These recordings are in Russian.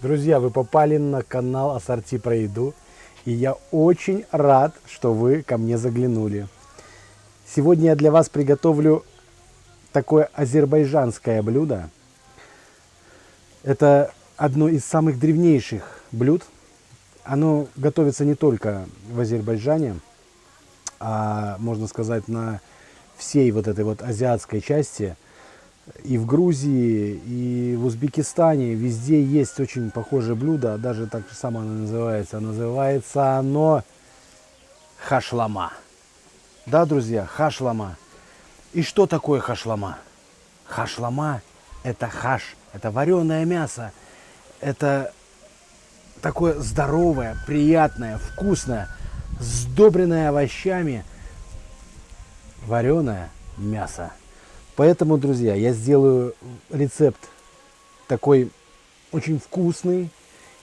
Друзья, вы попали на канал Ассорти про еду, и я очень рад, что вы ко мне заглянули. Сегодня я для вас приготовлю такое азербайджанское блюдо. Это одно из самых древнейших блюд. Оно готовится не только в Азербайджане, а можно сказать на всей вот этой вот азиатской части. И в Грузии, и в Узбекистане, везде есть очень похожее блюдо, даже так же само оно называется. Называется оно хашлама. Да, друзья, хашлама. И что такое хашлама? Хашлама – это хаш, это вареное мясо. Это такое здоровое, приятное, вкусное, сдобренное овощами вареное мясо. Поэтому, друзья, я сделаю рецепт такой очень вкусный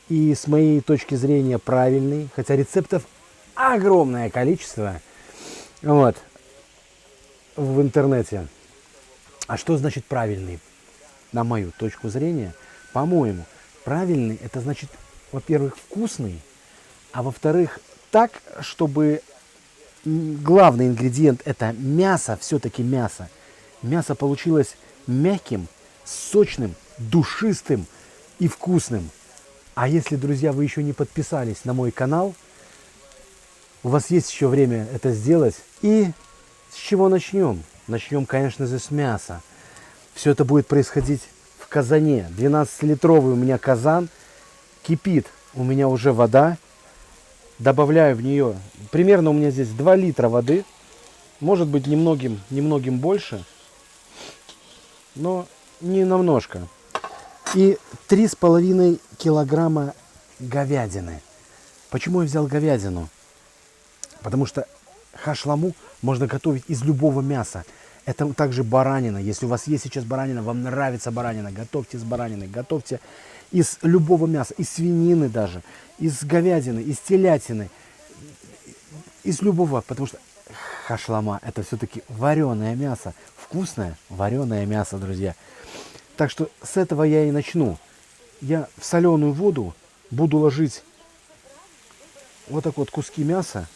и с моей точки зрения правильный. Хотя рецептов огромное количество вот, в интернете. А что значит правильный? На мою точку зрения, по-моему, правильный это значит, во-первых, вкусный, а во-вторых, так, чтобы главный ингредиент это мясо, все-таки мясо. Мясо получилось мягким, сочным, душистым и вкусным. А если, друзья, вы еще не подписались на мой канал, у вас есть еще время это сделать. И с чего начнем? Начнем, конечно же, с мяса. Все это будет происходить в казане. 12-литровый у меня казан. Кипит у меня уже вода. Добавляю в нее, примерно у меня здесь 2 литра воды. Может быть, немногим больше. Но не намножко. И 3,5 килограмма говядины. Почему я взял говядину? Потому что хашламу можно готовить из любого мяса. Это также баранина. Если у вас есть сейчас баранина, вам нравится баранина, готовьте с бараниной. Готовьте из любого мяса, из свинины даже, из говядины, из телятины, из любого. Потому что хашлама это все-таки вареное мясо. Вкусное вареное мясо, друзья. Так что с этого я и начну. Я в соленую воду буду ложить вот так вот куски мяса.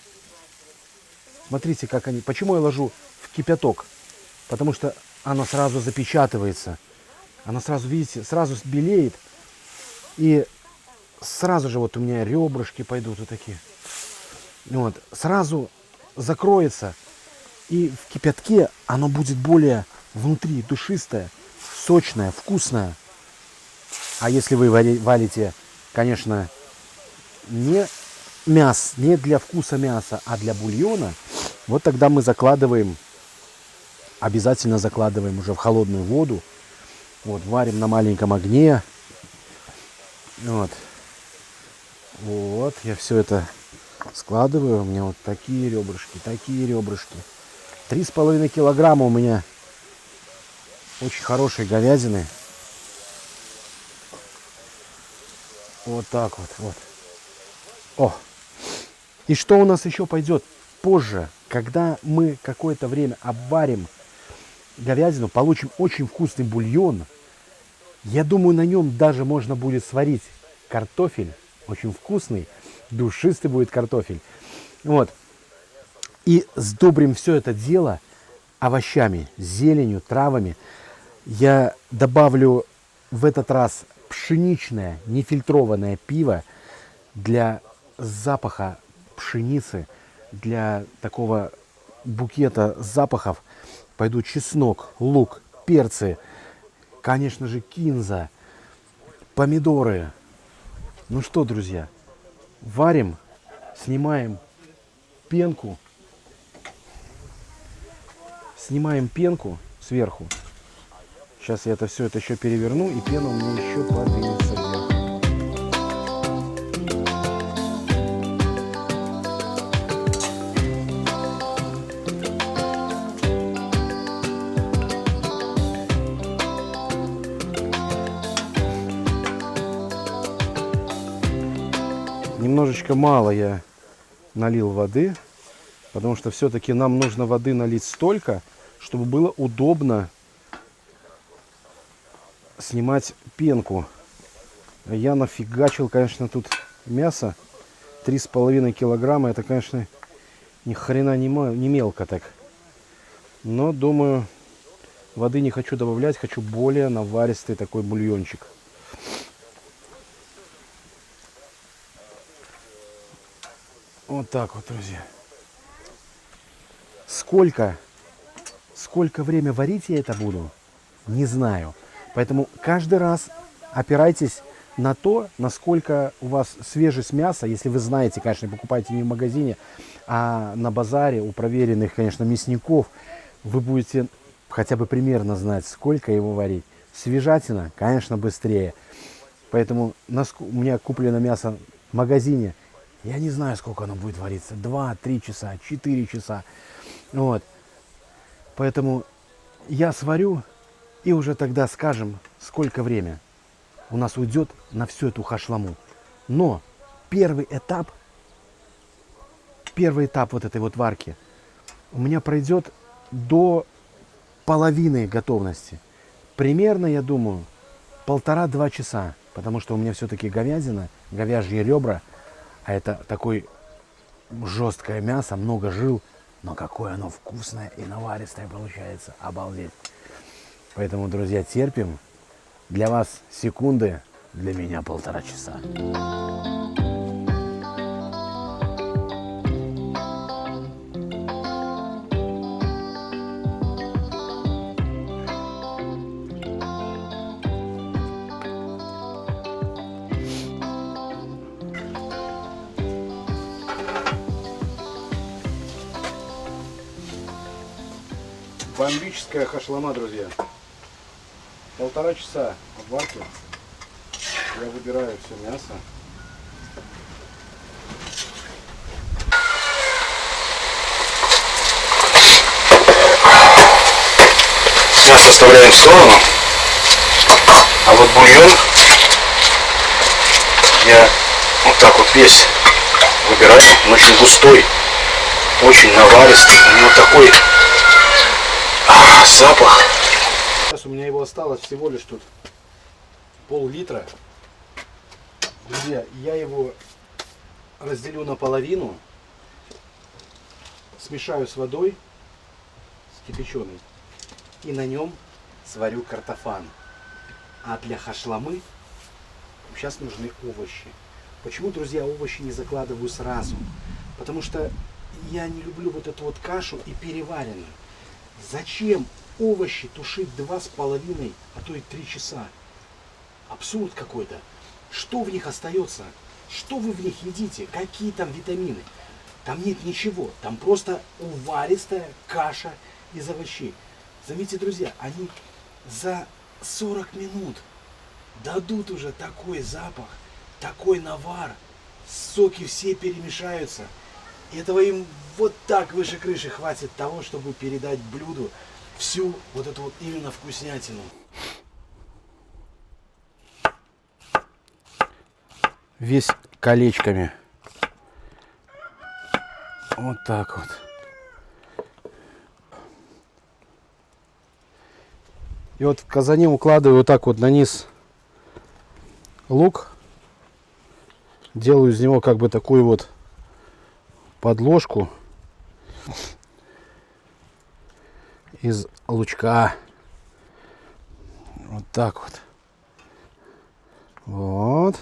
Смотрите, как они. Почему я ложу в кипяток? Потому что оно сразу запечатывается. Оно сразу, видите, сразу белеет. И сразу же вот у меня ребрышки пойдут вот такие. Вот. Сразу закроется. И в кипятке оно будет более внутри душистое, сочное, вкусное. А если вы валите, конечно, не мясо, не для вкуса мяса, а для бульона, вот тогда мы закладываем, обязательно закладываем уже в холодную воду. Вот, варим на маленьком огне. Вот. Вот, я все это складываю. У меня вот такие ребрышки, такие ребрышки. 3,5 килограмма у меня очень хорошей говядины. Вот так вот, вот. О! И что у нас еще пойдет позже, когда мы какое-то время обварим говядину, получим очень вкусный бульон. Я думаю, на нем даже можно будет сварить картофель. Очень вкусный, душистый будет картофель. Вот. И сдобрим все это дело овощами, зеленью, травами. Я добавлю в этот раз пшеничное, нефильтрованное пиво для запаха пшеницы, для такого букета запахов. Пойдут чеснок, лук, перцы, конечно же, кинза, помидоры. Ну что, друзья, варим, снимаем пенку. Снимаем пенку сверху. Сейчас я это все это еще переверну, и пена у меня еще подвинется вверх. Немножечко мало я налил воды, потому что все-таки нам нужно воды налить столько, чтобы было удобно снимать пенку. Я нафигачил, конечно, тут мясо. 3,5 килограмма. Это, конечно, ни хрена не мелко так. Но, думаю, воды не хочу добавлять. Хочу более наваристый такой бульончик. Вот так вот, друзья. Сколько время варить я это буду, не знаю. Поэтому каждый раз опирайтесь на то, насколько у вас свежесть мяса. Если вы знаете, конечно, покупайте не в магазине, а на базаре у проверенных, конечно, мясников. Вы будете хотя бы примерно знать, сколько его варить. Свежатина, конечно, быстрее. Поэтому у меня куплено мясо в магазине. Я не знаю, сколько оно будет вариться. 2, 3 часа, 4 часа. Вот. Поэтому я сварю и уже тогда скажем, сколько время у нас уйдет на всю эту хашламу. Но первый этап вот этой вот варки у меня пройдет до половины готовности. Примерно, я думаю, 1,5-2 часа. Потому что у меня все-таки говядина, говяжьи ребра. А это такое жесткое мясо, много жил. Но какое оно вкусное и наваристое получается. Обалдеть. Поэтому, друзья, терпим. Для вас секунды, для меня 1,5 часа. Бомбическая хашлама, друзья. 1,5 часа обварки. Я выбираю все мясо. Мясо оставляем в сторону. А вот бульон я вот так вот весь выбираю. Он очень густой, очень наваристый. У него такой запах. Сейчас у меня его осталось всего лишь тут пол-литра. Друзья, я его разделю наполовину, смешаю с водой, с кипяченой, и на нем сварю картофан. А для хашламы сейчас нужны овощи. Почему, друзья, овощи не закладываю сразу? Потому что я не люблю вот эту вот кашу и переваренную. Зачем овощи тушить 2,5, а то и 3 часа? Абсурд какой-то. Что в них остается? Что вы в них едите? Какие там витамины? Там нет ничего. Там просто уваристая каша из овощей. Заметьте, друзья, они за 40 минут дадут уже такой запах, такой навар. Соки все перемешаются. Этого им вот так выше крыши хватит того, чтобы передать блюду всю вот эту вот именно вкуснятину. Весь колечками. Вот так вот. И вот в казане укладываю вот так вот на низ лук. Делаю из него как бы такую вот подложку из лучка. Вот так вот. Вот.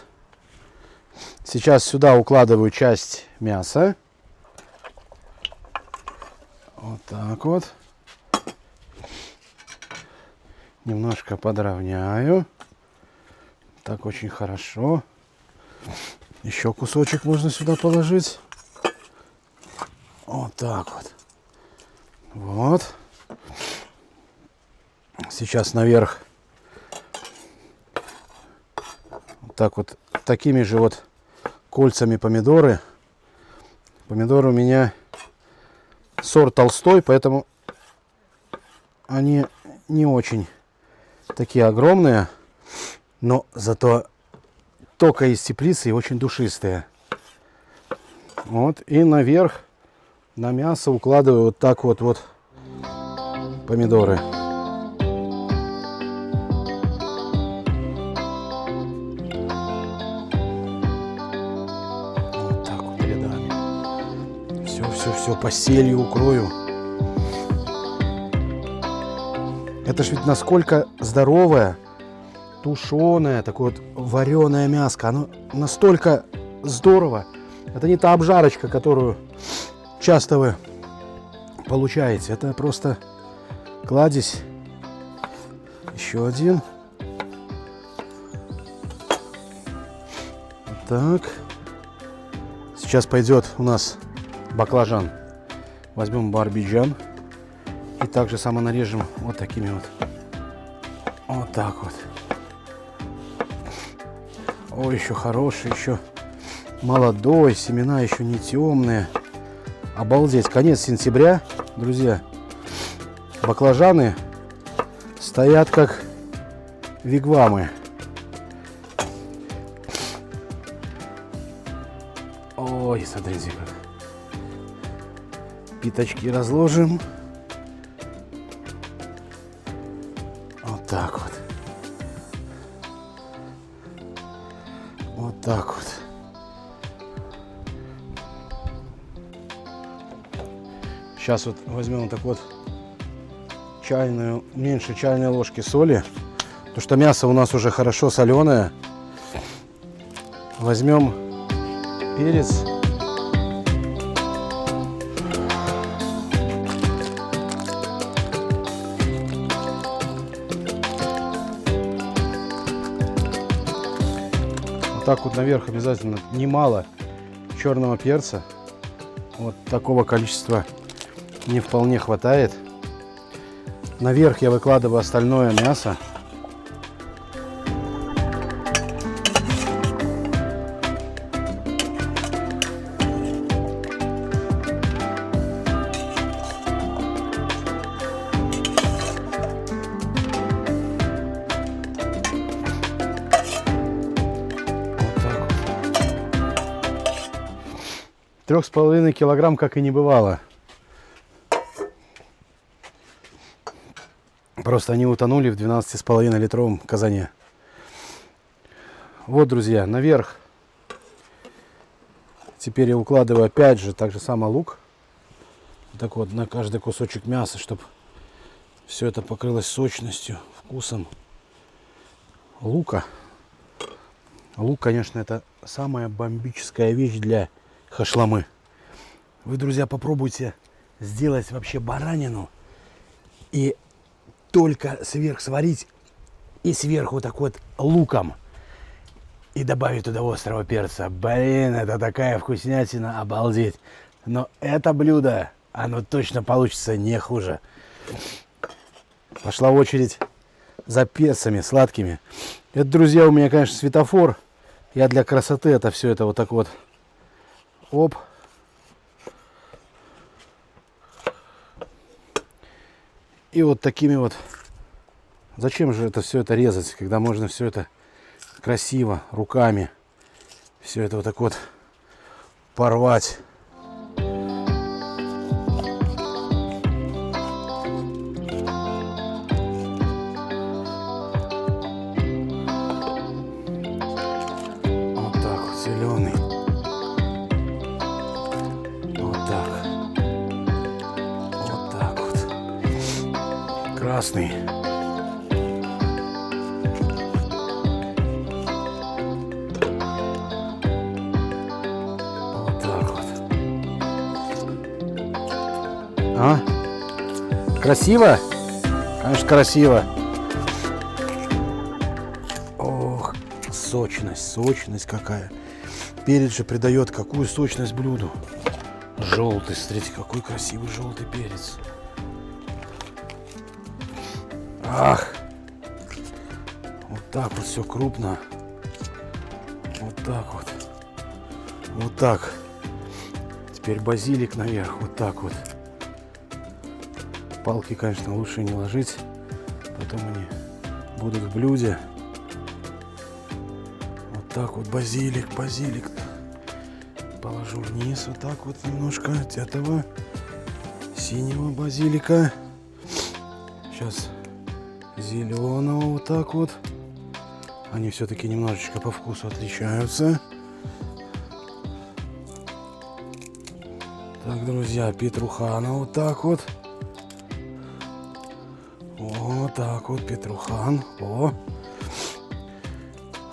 Сейчас сюда укладываю часть мяса. Вот так вот. Немножко подровняю. Так очень хорошо. Еще кусочек можно сюда положить. Вот так вот. Вот. Сейчас наверх. Вот так вот. Такими же вот кольцами помидоры. Помидоры у меня сорт Толстой, поэтому они не очень такие огромные, но зато только из теплицы и очень душистые. Вот, и наверх на мясо укладываю вот так вот помидоры. все постелью укрою. Это ж ведь насколько здоровое, тушеное, такое вот вареное мяско. Оно настолько здорово. Это не та обжарочка, которую часто вы получаете. Это просто кладезь. Еще один. Вот так. Сейчас пойдет у нас баклажан. Возьмем барбиджан. И также само нарежем вот такими вот. Вот так вот. Ой, еще хороший, еще молодой, семена еще не темные. Обалдеть, конец сентября, друзья. Баклажаны стоят как вигвамы. Ой, смотрите как. Пятачки разложим. Вот так вот. Вот так вот. Сейчас вот возьмем вот так вот чайную, меньше чайной ложки соли, потому что мясо у нас уже хорошо соленое. Возьмем перец. Вот так вот наверх обязательно немало черного перца. Вот такого количества не вполне хватает. Наверх я выкладываю остальное мясо. Вот так вот. 3,5 килограмм как и не бывало. Просто они утонули в 12,5 литровом казане. Вот, друзья, наверх. Теперь я укладываю опять же так же само лук. Так вот, на каждый кусочек мяса, чтобы все это покрылось сочностью, вкусом лука. Лук, конечно, это самая бомбическая вещь для хашламы. Вы, друзья, попробуйте сделать вообще баранину и только сверх сварить и сверху так вот луком и добавить туда острого перца. Блин, это такая вкуснятина, обалдеть. Но это блюдо, оно точно получится не хуже. Пошла очередь за перцами сладкими. Это, друзья, у меня, конечно, светофор. Я для красоты это все это вот так вот. Оп. И вот такими вот. Зачем же это все это резать, когда можно все это красиво руками все это вот так вот порвать. Вот так вот, зеленый. Вот так. Вот так вот. Красный. А? Красиво? Конечно, красиво. Ох, сочность, сочность какая. Перец же придает какую сочность блюду. Желтый, смотрите, какой красивый желтый перец. Ах. Вот так вот все крупно. Вот так вот. Вот так. Теперь базилик наверх. Вот так вот. Палки, конечно, лучше не ложить, потом они будут в блюде. Вот так вот базилик, базилик. Положу вниз, вот так вот немножко от этого синего базилика. Сейчас зеленого вот так вот. Они все-таки немножечко по вкусу отличаются. Так, друзья, петрухана вот так вот. Вот так вот, петрухан. О.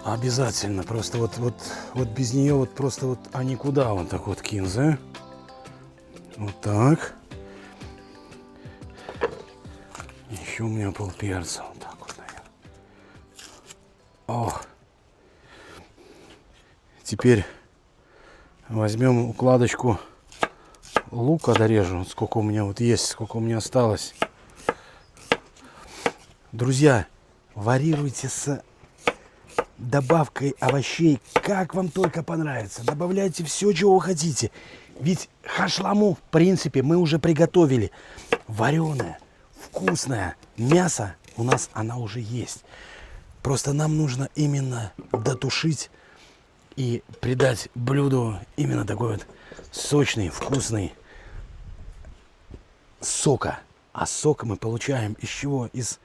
Обязательно. Просто вот без нее вот просто вот, а никуда вот так вот кинза. Вот так. Еще у меня полперца. Вот так вот, наверное. О. Теперь возьмем укладочку лука, дорежу. Сколько у меня вот есть, сколько у меня осталось. Друзья, варьируйте с добавкой овощей, как вам только понравится. Добавляйте все, чего вы хотите. Ведь хашламу, в принципе, мы уже приготовили. Вареное, вкусное мясо у нас она уже есть. Просто нам нужно именно дотушить и придать блюду именно такой вот сочный, вкусный сока. А сок мы получаем из чего? Из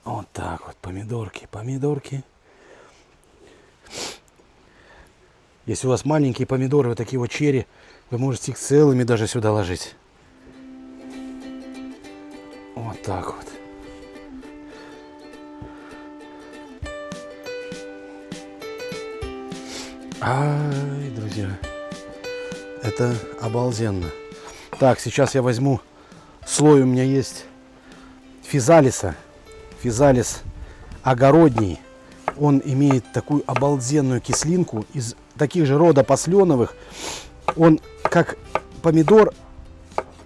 вот так вот помидорки, помидорки. Если у вас маленькие помидоры, вот такие вот черри, вы можете их целыми даже сюда ложить. Вот так вот. Ай, друзья, это обалденно. Так, сейчас я возьму слой, у меня есть физалиса. Физалис огородний. Он имеет такую обалденную кислинку из таких же рода посленовых. Он как помидор,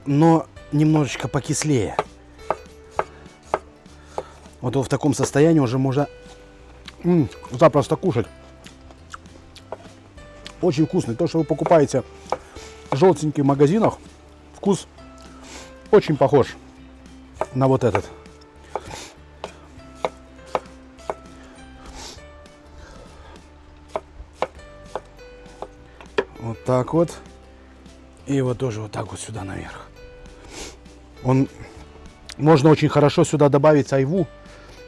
но немножечко покислее. Вот его в таком состоянии уже можно запросто кушать. Очень вкусный. То, что вы покупаете желтенький в магазинах, вкус очень похож на вот этот. Вот так вот. И его тоже вот так вот сюда наверх. Можно очень хорошо сюда добавить айву.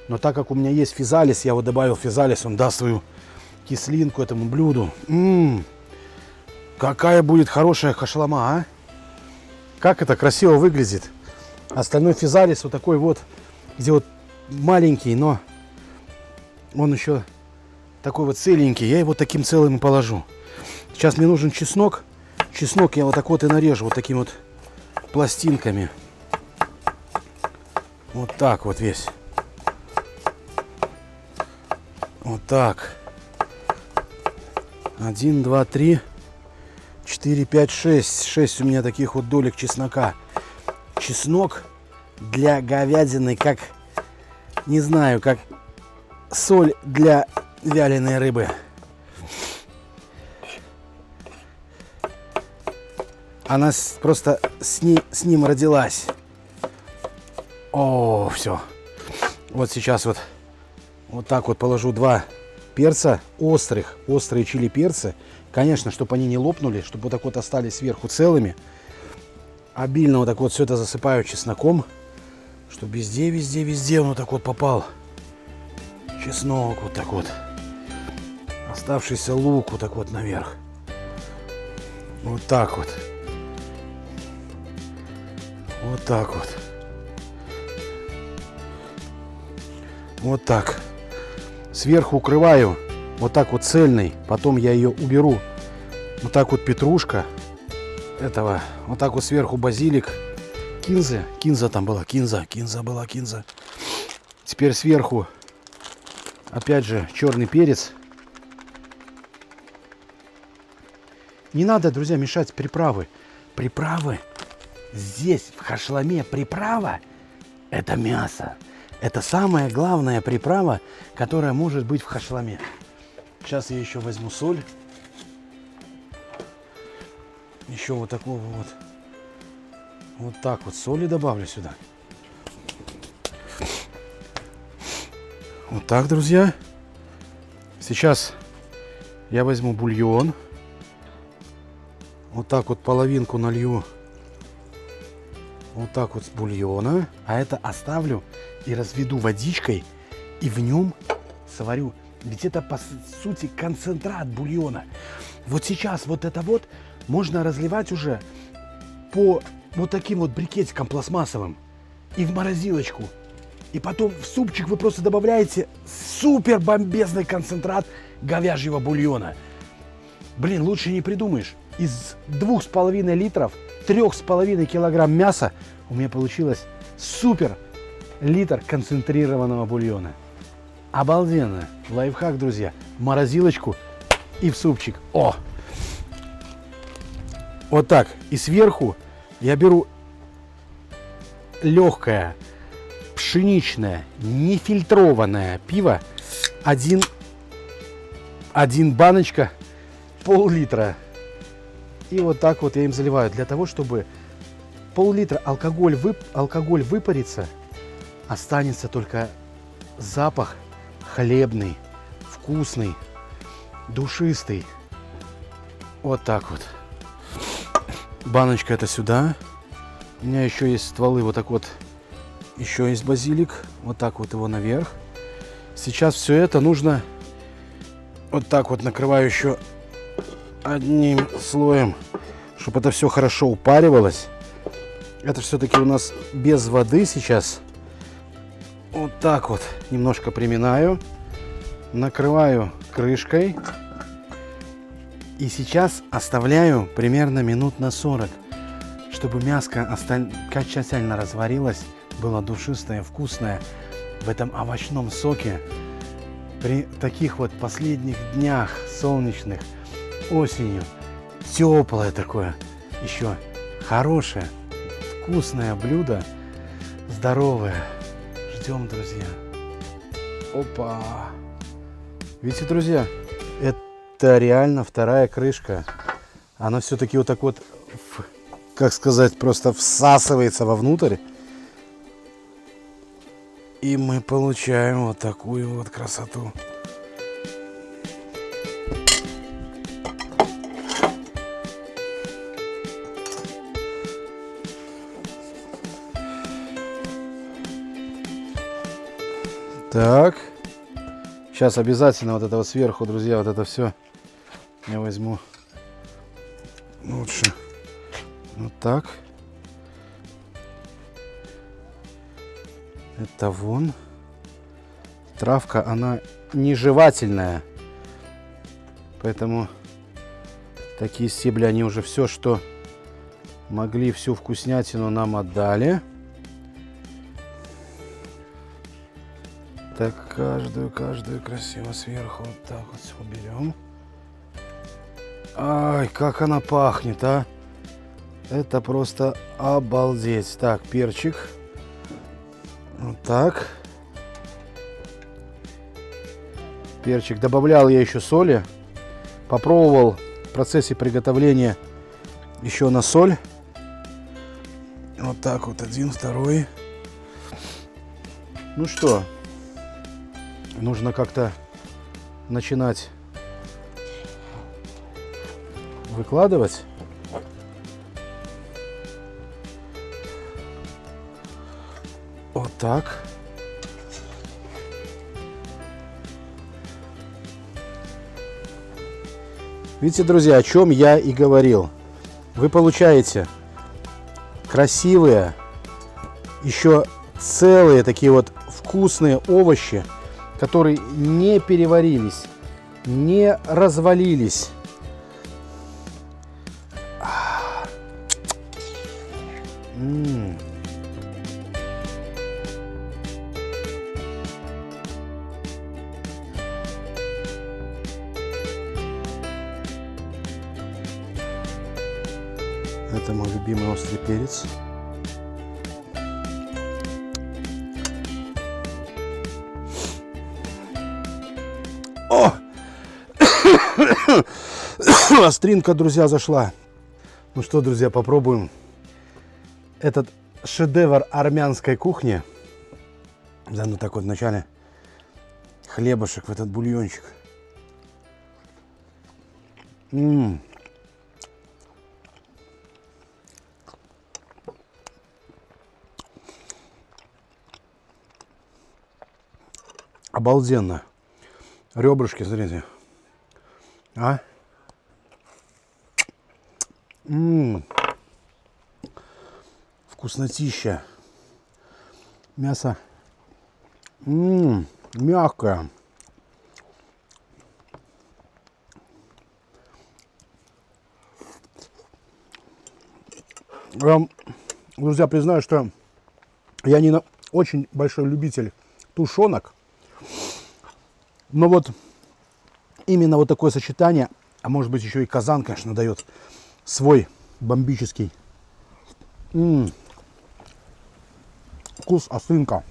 Но так как у меня есть физалис, я вот добавил физалис, он даст свою кислинку этому блюду. Какая будет хорошая хашлама, а? Как это красиво выглядит. Остальной физалис вот такой вот, где вот маленький, но он еще такой вот целенький. Я его таким целым и положу. Сейчас мне нужен чеснок. Чеснок я вот так вот и нарежу вот такими вот пластинками. Вот так вот весь. Вот так. 1, 2, 3, 4, 5, 6. 6 у меня таких вот долек чеснока. Чеснок для говядины, как, не знаю, как соль для вяленой рыбы. Она просто с ним родилась. О, все. Вот сейчас вот так вот положу 2 перца острые чили перцы. Конечно, чтобы они не лопнули, чтобы вот так вот остались сверху целыми. Обильно вот так вот все это засыпаю чесноком, чтобы везде он вот так вот попал. Чеснок вот так вот. Оставшийся лук вот так вот наверх. Вот так вот. Вот так вот. Вот так. Сверху укрываю вот так вот цельной. Потом я ее уберу. Вот так вот петрушка. Этого. Вот так вот сверху базилик. Кинза. Кинза там была. Кинза была. Теперь сверху опять же черный перец. Не надо, друзья, мешать приправы. Приправы. Здесь, в хашламе, приправа – это мясо. Это самая главная приправа, которая может быть в хашламе. Сейчас я еще возьму соль. Еще вот такого вот. Вот так вот соли добавлю сюда. Вот так, друзья. Сейчас я возьму бульон. Вот так вот половинку налью. Вот так вот с бульона. А это оставлю и разведу водичкой. И в нем сварю. Ведь это по сути концентрат бульона. Вот сейчас вот это вот можно разливать уже по вот таким вот брикетикам пластмассовым и в морозилочку. И потом в супчик вы просто добавляете супер бомбезный концентрат говяжьего бульона. Блин, лучше не придумаешь. Из 2,5 литров, 3,5 килограмм мяса у меня получилось супер литр концентрированного бульона. Обалденно. Лайфхак, друзья. Морозилочку и в супчик. О! Вот так. И сверху я беру легкое, пшеничное, нефильтрованное пиво. Один баночка, пол-литра. И вот так вот я им заливаю. Для того, чтобы пол-литра алкоголь выпарится, останется только запах хлебный, вкусный, душистый. Вот так вот. Баночка это сюда. У меня еще есть стволы вот так вот. Еще есть базилик. Вот так вот его наверх. Сейчас все это нужно вот так вот накрываю еще одним слоем, чтобы это все хорошо упаривалось. Это все-таки у нас без воды сейчас. Вот так вот немножко приминаю. Накрываю крышкой. И сейчас оставляю примерно минут на 40, чтобы мяско окончательно разварилось, было душистое, вкусное в этом овощном соке. При таких вот последних днях солнечных, осенью, теплое такое, еще хорошее, вкусное блюдо, здоровое. Ждем, друзья. Опа! Видите, друзья, это реально вторая крышка. Она все-таки вот так вот, как сказать, просто всасывается вовнутрь. И мы получаем вот такую вот красоту. Так. Сейчас обязательно вот это вот сверху, друзья, вот это все я возьму лучше. Вот так. Это вон. Травка, она нежевательная. Поэтому такие стебли, они уже все, что могли, всю вкуснятину нам отдали. Так, каждую красиво сверху вот так вот все уберем. Ай, как она пахнет, а! Это просто обалдеть. Так, перчик. Вот так. Перчик. Добавлял я еще соли. Попробовал в процессе приготовления еще на соль. Вот так вот, один, второй. Ну что, нужно как-то начинать выкладывать. Вот так. Видите, друзья, о чем я и говорил. Вы получаете красивые, еще целые такие вот вкусные овощи, которые не переварились, не развалились. Это мой любимый острый перец. О! Остринка, друзья, зашла. Ну что, друзья, попробуем этот шедевр армянской кухни. Да, ну так вот вначале хлебушек в этот бульончик. Обалденно. Ребрышки, смотрите. А? вкуснотища. Мясо мягкое. Я вам, друзья, признаю, что я не очень большой любитель тушенок. Но вот именно вот такое сочетание, а может быть еще и казан, конечно, дает свой бомбический вкус осынка.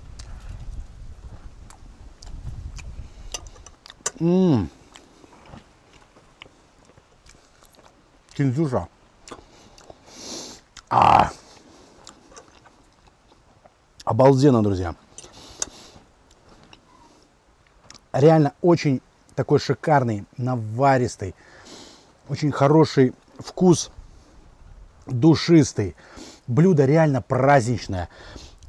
Кинзюша. Обалденно, друзья. Реально очень такой шикарный, наваристый, очень хороший вкус, душистый. Блюдо реально праздничное.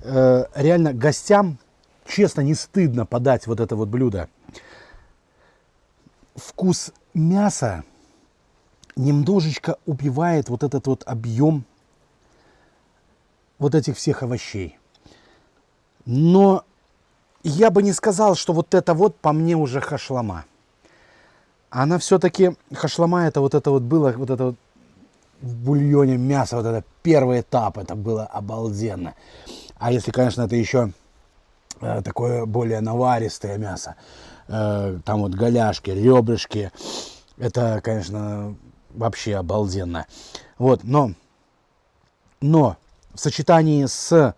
Реально гостям, честно, не стыдно подать вот это вот блюдо. Вкус мяса немножечко убивает вот этот вот объем вот этих всех овощей. Но я бы не сказал, что вот это вот по мне уже хашлама. Она все-таки, хашлама это вот было, вот это вот в бульоне мясо, вот это первый этап, это было обалденно. А если, конечно, это еще такое более наваристое мясо, там вот голяшки, ребрышки, это, конечно, вообще обалденно. Вот, но в сочетании с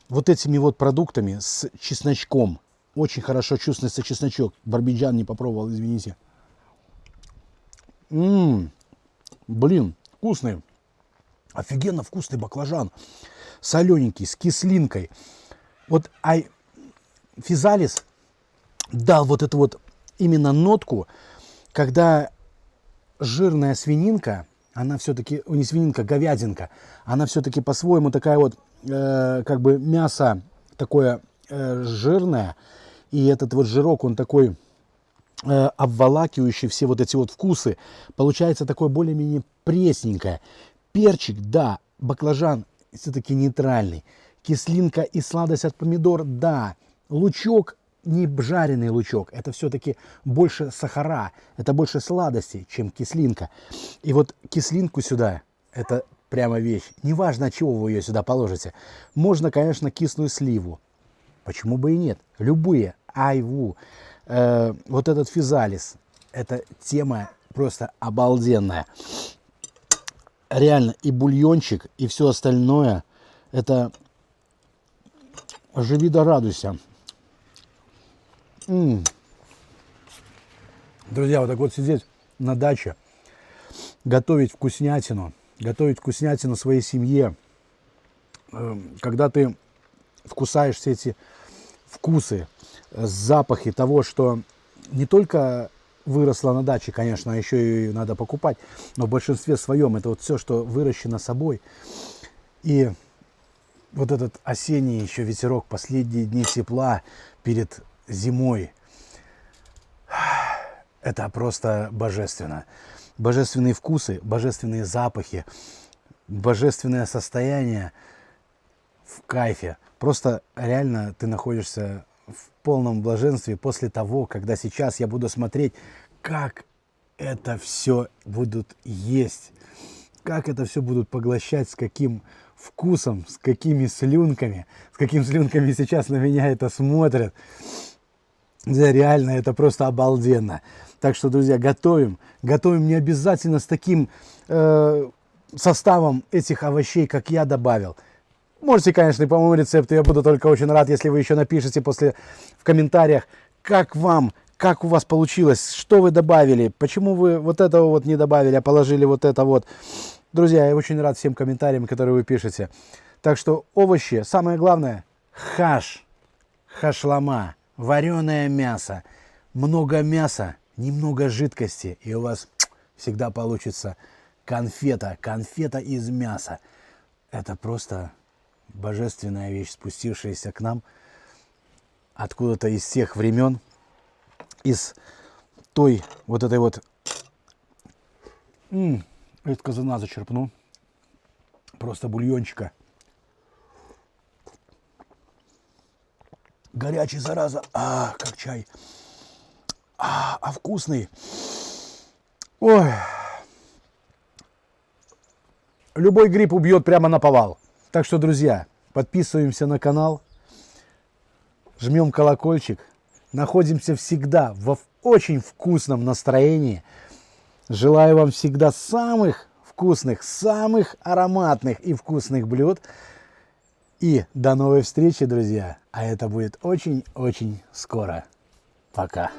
вот этими вот продуктами, с чесночком, очень хорошо чувствуется чесночок. Барбиджан не попробовал, извините. Блин, вкусный. Офигенно вкусный баклажан. Солененький, с кислинкой. Вот физалис дал вот эту вот именно нотку, когда жирная свининка, она все-таки, не свининка, говядинка, она все-таки по-своему такая вот, как бы мясо такое жирное, и этот вот жирок, он такой обволакивающий все вот эти вот вкусы. Получается такое более-менее пресненькое. Перчик, да, баклажан все-таки нейтральный. Кислинка и сладость от помидор, да. Лучок, не жареный лучок, это все-таки больше сахара, это больше сладости, чем кислинка. И вот кислинку сюда, это прямо вещь. Неважно, от чего вы ее сюда положите. Можно, конечно, кислую сливу. Почему бы и нет? Любые. Айву. Вот этот физалис. Это тема просто обалденная. Реально и бульончик, и все остальное. Это живи да радуйся. Друзья, вот так вот сидеть на даче, готовить вкуснятину своей семье, когда ты вкусаешь все эти вкусы, запахи того, что не только выросло на даче, конечно, а еще и надо покупать, но в большинстве своем это вот все, что выращено собой. И вот этот осенний еще ветерок, последние дни тепла перед зимой, это просто божественно. Божественные вкусы, божественные запахи, божественное состояние в кайфе. Просто реально ты находишься в полном блаженстве после того, когда сейчас я буду смотреть, как это все будут есть, как это все будут поглощать, с каким вкусом, с какими слюнками, с какими слюнками сейчас на меня это смотрят. Да, реально, это просто обалденно. Так что, друзья, готовим не обязательно с таким составом этих овощей, как я добавил. Можете, конечно, и по моему рецепту. Я буду только очень рад, если вы еще напишите в комментариях, как вам, как у вас получилось, что вы добавили, почему вы вот этого вот не добавили, а положили вот это вот. Друзья, я очень рад всем комментариям, которые вы пишете. Так что овощи, самое главное, хашлама, вареное мясо. Много мяса, немного жидкости, и у вас всегда получится конфета из мяса. Это просто божественная вещь, спустившаяся к нам откуда-то из тех времен, из той вот этой вот... Из казана зачерпну. Просто бульончика. Горячий, зараза. Как чай. Вкусный. Ой. Любой гриб убьет прямо на повал. Так что, друзья, подписываемся на канал. Жмем колокольчик. Находимся всегда в очень вкусном настроении. Желаю вам всегда самых вкусных, самых ароматных и вкусных блюд. И до новой встречи, друзья. А это будет очень-очень скоро. Пока.